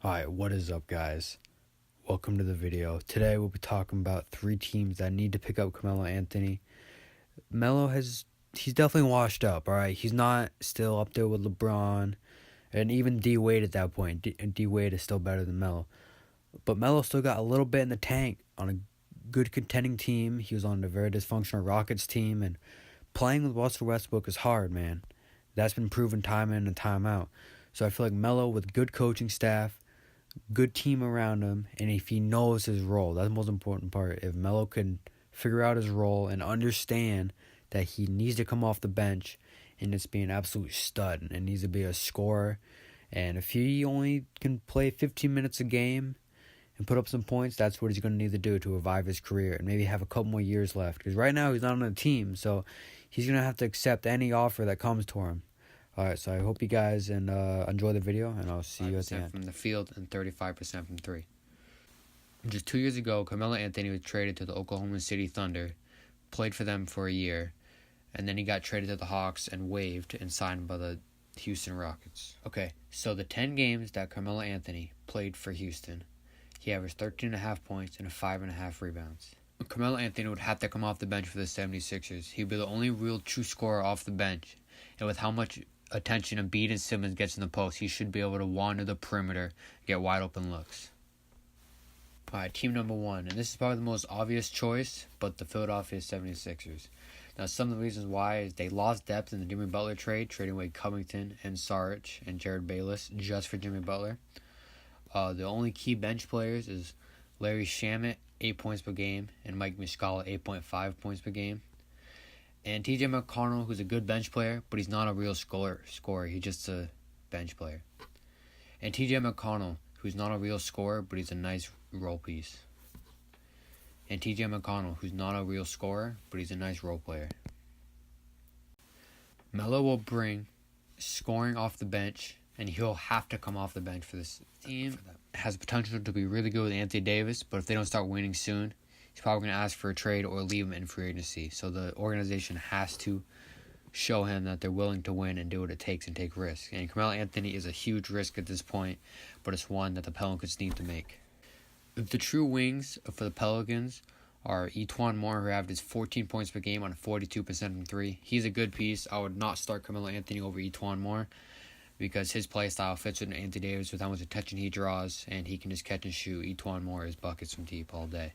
Alright, what is up, guys? Welcome to the video. Today we'll be talking about 3 teams that need to pick up Carmelo Anthony. He's definitely washed up, alright? He's not still up there with LeBron and even D Wade at that point. D Wade is still better than Melo. But Melo still got a little bit in the tank on a good contending team. He was on a very dysfunctional Rockets team, and playing with Russell Westbrook is hard, man. That's been proven time in and time out. So I feel like Melo, with good coaching staff, good team around him, and if he knows his role, that's the most important part. If Melo can figure out his role and understand that he needs to come off the bench and just be an absolute stud and needs to be a scorer, and if he only can play 15 minutes a game and put up some points, that's what he's going to need to do to revive his career and maybe have a couple more years left. Because right now he's not on a team, so he's going to have to accept any offer that comes to him. Alright, so I hope you guys enjoy the video, and I'll see you at the end. From the field and 35% from three. Just 2 years ago, Carmelo Anthony was traded to the Oklahoma City Thunder, played for them for a year, and then he got traded to the Hawks and waived and signed by the Houston Rockets. Okay, so the 10 games that Carmelo Anthony played for Houston, he averaged 13.5 points and 5.5 rebounds. Carmelo Anthony would have to come off the bench for the 76ers. He'd be the only real true scorer off the bench, and with how much attention Embiid and Simmons gets in the post, he should be able to wander the perimeter, get wide open looks. Alright, team number 1, and this is probably the most obvious choice, but the Philadelphia 76ers. Now, some of the reasons why is they lost depth in the Jimmy Butler trade, trading away Covington and Saric and Jared Bayless just for Jimmy Butler. The only key bench players is Larry Shamet, 8 points per game, and Mike Muscala, 8.5 points per game. And TJ McConnell, who's a good bench player, but he's not a real scorer. He's just a bench player. And TJ McConnell, who's not a real scorer, but he's a nice role piece. And TJ McConnell, who's not a real scorer, but he's a nice role player. Melo will bring scoring off the bench, and he'll have to come off the bench for this team. Has potential to be really good with Anthony Davis, but if they don't start winning soon, he's probably going to ask for a trade or leave him in free agency. So the organization has to show him that they're willing to win and do what it takes and take risks. And Carmelo Anthony is a huge risk at this point, but it's one that the Pelicans need to make. The true wings for the Pelicans are Etuan Moore, who averages 14 points per game on 42% from three. He's a good piece. I would not start Carmelo Anthony over Etuan Moore because his play style fits with Anthony Davis with how much attention he draws, and he can just catch and shoot. Etuan Moore is buckets from deep all day.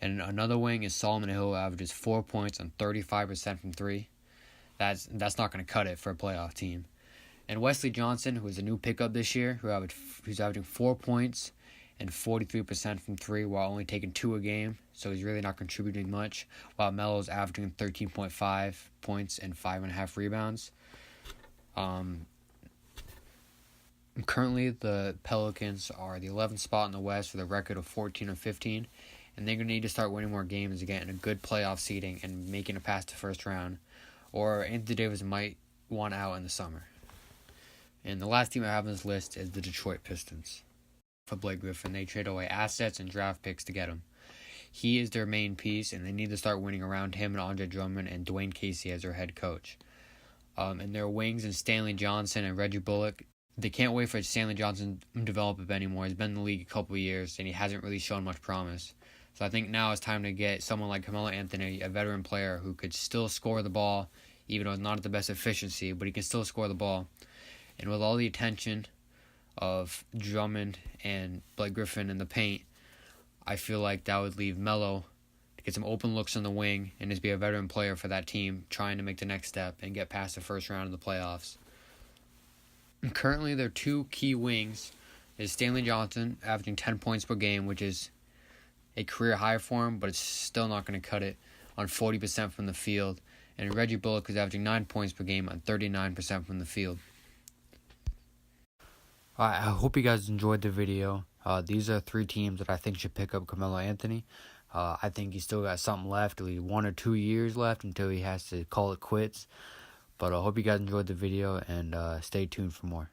And another wing is Solomon Hill, who averages 4 points on 35% from three. That's not going to cut it for a playoff team. And Wesley Johnson, who is a new pickup this year, who's averaging 4 points and 43% from three while only taking 2 a game. So he's really not contributing much, while Melo's averaging 13.5 points and 5.5 rebounds. Currently, the Pelicans are the 11th spot in the West with a record of 14 and 15. And they're going to need to start winning more games to get in a good playoff seeding and making it past the first round. Or Anthony Davis might want out in the summer. And the last team I have on this list is the Detroit Pistons. For Blake Griffin, they trade away assets and draft picks to get him. He is their main piece, and they need to start winning around him and Andre Drummond and Dwayne Casey as their head coach. And their wings and Stanley Johnson and Reggie Bullock, they can't wait for Stanley Johnson to develop up anymore. He's been in the league a couple of years, and he hasn't really shown much promise. So I think now it's time to get someone like Carmelo Anthony, a veteran player who could still score the ball, even though it's not at the best efficiency, but he can still score the ball. And with all the attention of Drummond and Blake Griffin in the paint, I feel like that would leave Melo to get some open looks on the wing and just be a veteran player for that team, trying to make the next step and get past the first round of the playoffs. And currently, their 2 key wings is Stanley Johnson, averaging 10 points per game, which is a career high for him, but it's still not going to cut it, on 40% from the field. And Reggie Bullock is averaging 9 points per game on 39% from the field. Alright, I hope you guys enjoyed the video. These are 3 teams that I think should pick up Carmelo Anthony. I think he's still got something left, at least 1 or 2 years left until he has to call it quits. But I hope you guys enjoyed the video, and stay tuned for more.